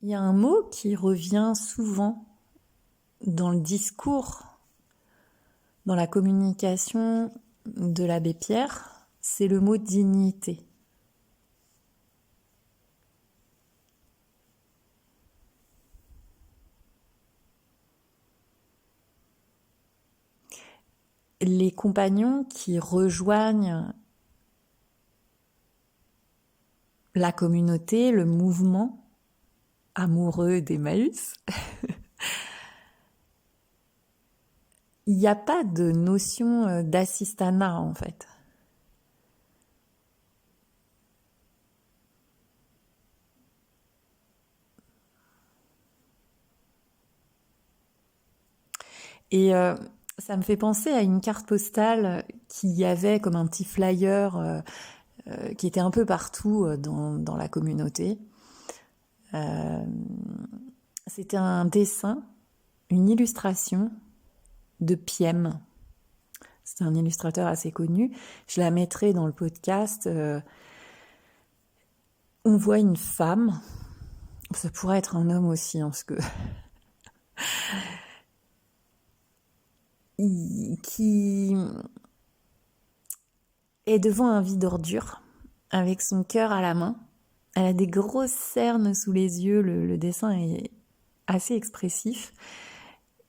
Il y a un mot qui revient souvent dans le discours, dans la communication de l'abbé Pierre, c'est le mot dignité. Les compagnons qui rejoignent la communauté, le mouvement amoureux d'Emmaüs, il n'y a pas de notion d'assistanat en fait. Et ça me fait penser à une carte postale qu'il y avait comme un petit flyer qui était un peu partout dans la communauté. C'était un dessin, une illustration de Piem. C'est un illustrateur assez connu. Je la mettrai dans le podcast. On voit une femme. Ça pourrait être un homme aussi, hein, parce que qui est devant un vide ordure, avec son cœur à la main. Elle a des grosses cernes sous les yeux. Le dessin est assez expressif.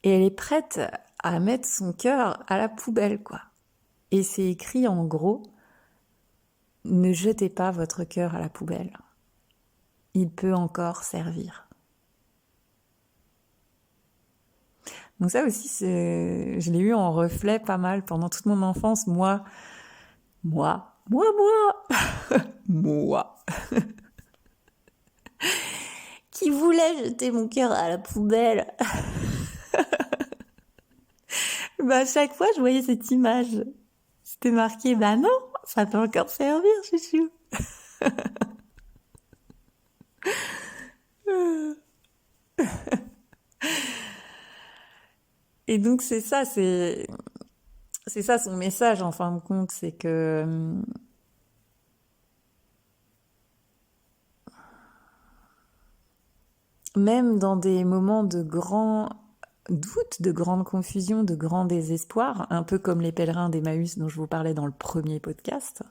Et elle est prête à mettre son cœur à la poubelle, quoi. Et c'est écrit en gros, ne jetez pas votre cœur à la poubelle. Il peut encore servir. Donc ça aussi, je l'ai eu en reflet pas mal pendant toute mon enfance. Moi, qui voulait jeter mon cœur à la poubelle. Bah, à chaque fois, je voyais cette image. C'était marqué, bah non, ça peut encore servir, chouchou. Et donc c'est ça son message en fin de compte, c'est que même dans des moments de grand doute, de grande confusion, de grand désespoir, un peu comme les pèlerins d'Emmaüs dont je vous parlais dans le premier podcast,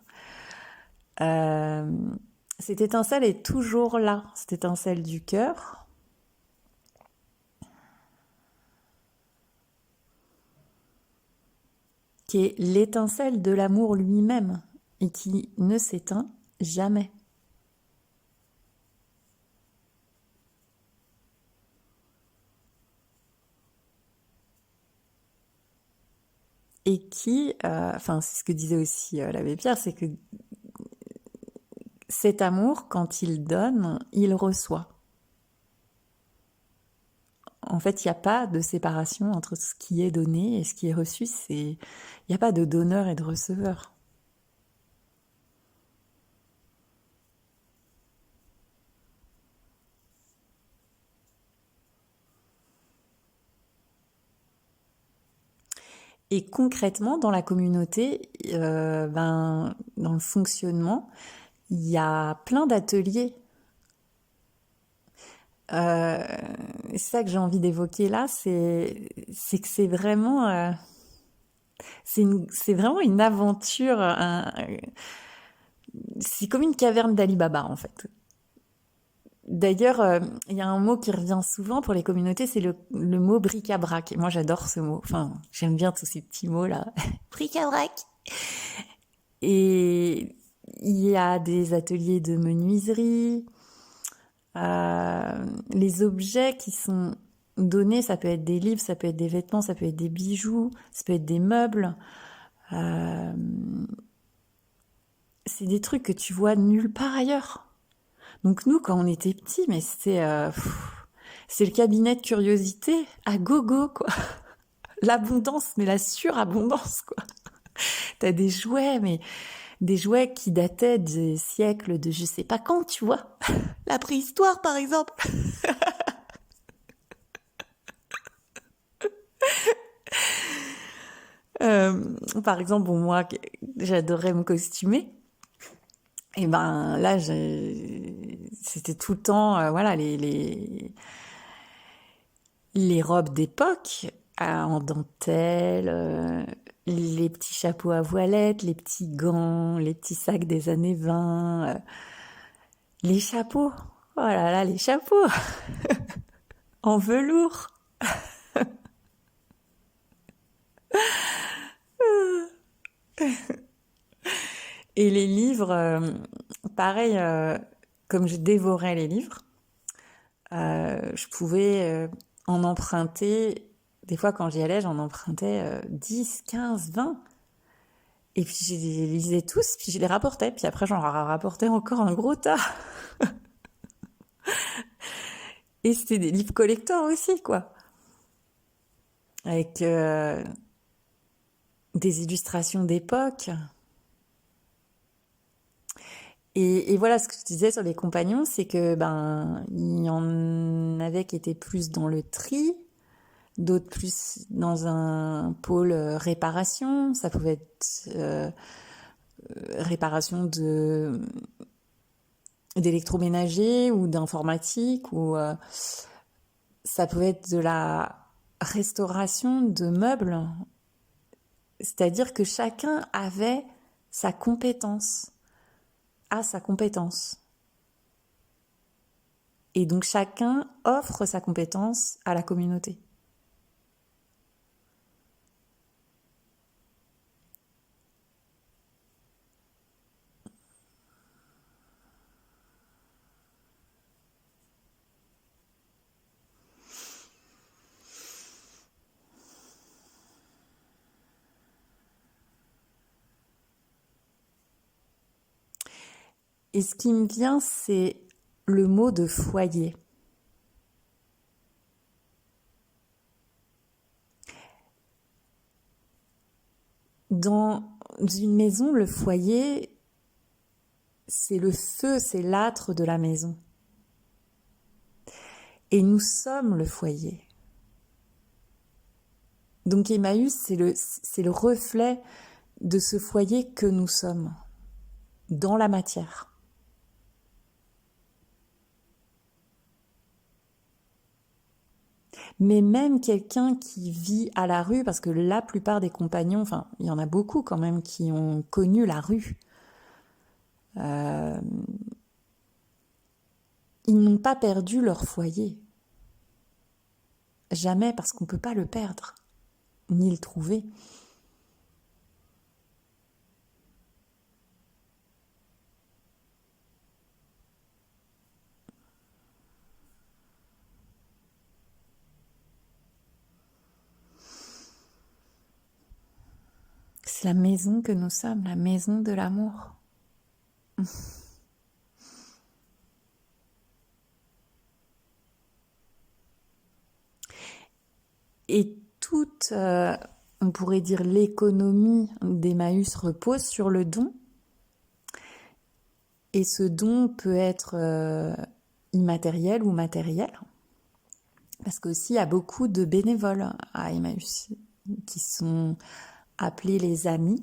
cette étincelle est toujours là, cette étincelle du cœur. Qui est l'étincelle de l'amour lui-même et qui ne s'éteint jamais. Et qui, c'est ce que disait aussi l'abbé Pierre, c'est que cet amour, quand il donne, il reçoit. En fait, il n'y a pas de séparation entre ce qui est donné et ce qui est reçu. Il n'y a pas de donneur et de receveur. Et concrètement, dans la communauté, dans le fonctionnement, il y a plein d'ateliers. C'est ça que j'ai envie d'évoquer là, c'est que c'est vraiment, c'est vraiment une aventure. C'est comme une caverne d'Ali Baba en fait. D'ailleurs, il y a un mot qui revient souvent pour les communautés, c'est le mot bric-à-brac. Et moi, j'adore ce mot. Enfin, j'aime bien tous ces petits mots là. Bric-à-brac. Et il y a des ateliers de menuiserie. Les objets qui sont donnés, ça peut être des livres, ça peut être des vêtements, ça peut être des bijoux, ça peut être des meubles. C'est des trucs que tu vois nulle part ailleurs. Donc nous, quand on était petits, mais c'est le cabinet de curiosité à gogo, quoi. L'abondance, mais la surabondance, quoi. T'as des jouets, mais des jouets qui dataient des siècles de je sais pas quand, tu vois. La préhistoire, par exemple. Par exemple, bon, moi, j'adorais me costumer. Et ben là, c'était tout le temps, voilà, les robes d'époque en dentelle, les petits chapeaux à voilettes, les petits gants, les petits sacs des années 20, les chapeaux. Oh là là, les chapeaux en velours. Et les livres, pareil, comme je dévorais les livres, je pouvais en emprunter, des fois quand j'y allais, j'en empruntais 10, 15, 20. Et puis je les lisais tous, puis je les rapportais, puis après j'en rapportais encore un gros tas. Et c'était des livres collector aussi, quoi. Avec des illustrations d'époque. Et voilà, ce que je disais sur les compagnons, c'est que il y en avait qui étaient plus dans le tri, d'autres plus dans un pôle réparation. Ça pouvait être réparation d'électroménager ou d'informatique, ou ça pouvait être de la restauration de meubles. C'est-à-dire que chacun avait sa compétence, a sa compétence. Et donc chacun offre sa compétence à la communauté. Et ce qui me vient, c'est le mot de foyer. Dans une maison, le foyer, c'est le feu, c'est l'âtre de la maison. Et nous sommes le foyer. Donc Emmaüs, c'est le reflet de ce foyer que nous sommes, dans la matière. Mais même quelqu'un qui vit à la rue, parce que la plupart des compagnons, enfin, il y en a beaucoup quand même qui ont connu la rue, ils n'ont pas perdu leur foyer. Jamais, parce qu'on ne peut pas le perdre, ni le trouver. C'est la maison que nous sommes, la maison de l'amour. Et toute, on pourrait dire, l'économie d'Emmaüs repose sur le don. Et ce don peut être immatériel ou matériel. Parce qu'aussi, il y a beaucoup de bénévoles à Emmaüs qui sont appelés les amis.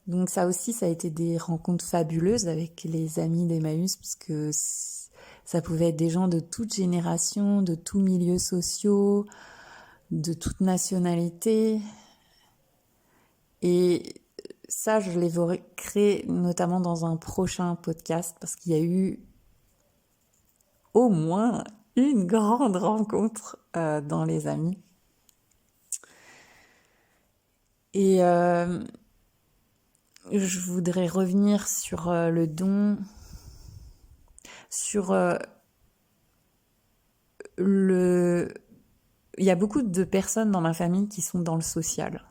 Donc ça aussi, ça a été des rencontres fabuleuses avec les amis d'Emmaüs, parce que ça pouvait être des gens de toute génération, de tous milieux sociaux, de toute nationalité. Et ça, je l'évoquerai notamment dans un prochain podcast, parce qu'il y a eu au moins une grande rencontre dans les amis. Et je voudrais revenir sur le don, sur il y a beaucoup de personnes dans ma famille qui sont dans le social.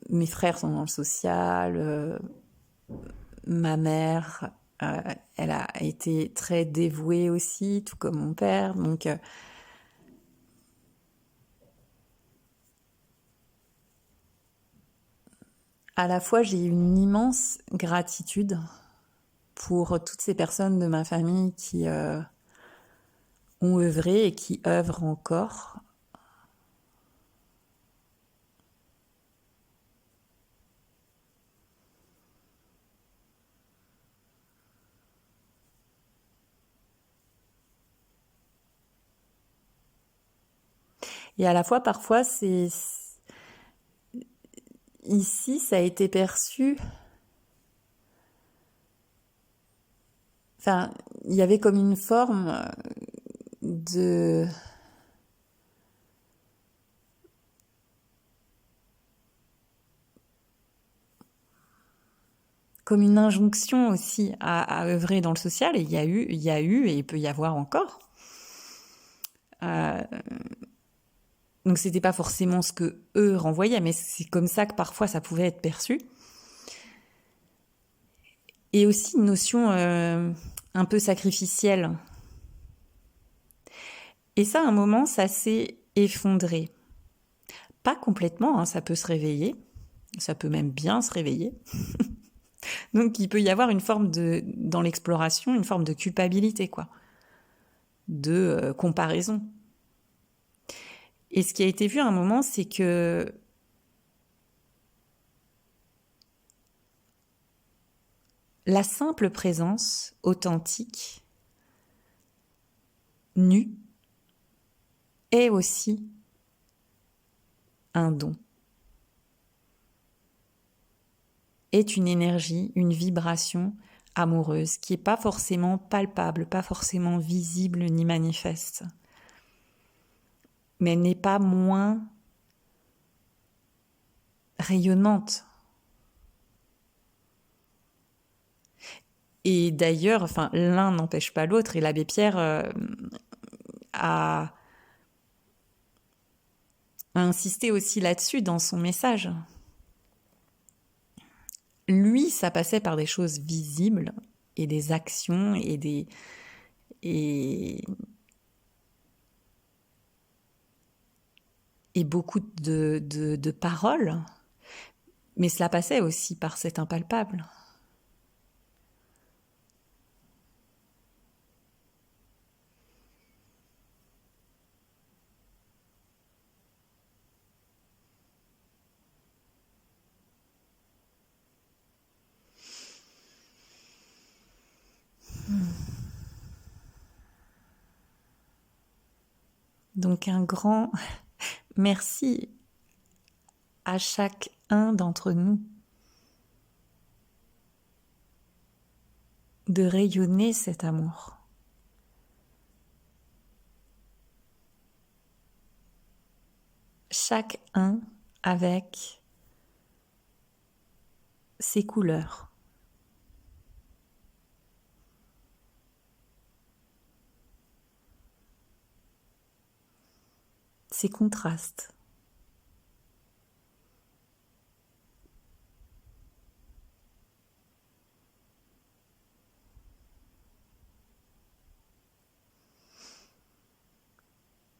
Mes frères sont dans le social, ma mère, elle a été très dévouée aussi, tout comme mon père. Donc, à la fois, j'ai une immense gratitude pour toutes ces personnes de ma famille qui ont œuvré et qui œuvrent encore. Et à la fois, parfois, ici, ça a été perçu. Enfin, il y avait comme une forme de. Comme une injonction aussi à œuvrer dans le social. Et il y a eu, et il peut y avoir encore. Donc, c'était pas forcément ce que eux renvoyaient, mais c'est comme ça que parfois ça pouvait être perçu. Et aussi une notion un peu sacrificielle. Et ça, à un moment, ça s'est effondré. Pas complètement, hein, ça peut se réveiller. Ça peut même bien se réveiller. Donc, il peut y avoir une forme dans l'exploration, une forme de culpabilité, quoi. De comparaison. Et ce qui a été vu à un moment, c'est que la simple présence authentique, nue, est aussi un don. Est une énergie, une vibration amoureuse qui n'est pas forcément palpable, pas forcément visible ni manifeste. Mais elle n'est pas moins rayonnante. Et d'ailleurs, enfin, l'un n'empêche pas l'autre, et l'abbé Pierre a insisté aussi là-dessus dans son message. Lui, ça passait par des choses visibles et des actions et beaucoup de paroles, mais cela passait aussi par cet impalpable. Donc un grand merci à chacun d'entre nous de rayonner cet amour. Chacun avec ses couleurs. Ses contrastes.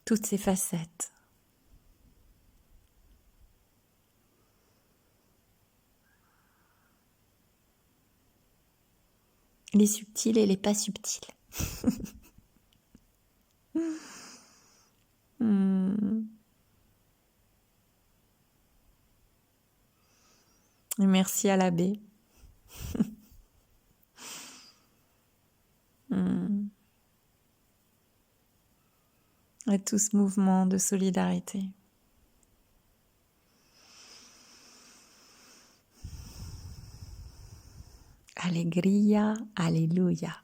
Toutes ses facettes. Les subtils et les pas subtils. Et merci à l'abbé. À tout ce mouvement de solidarité. Alegría, aleluya.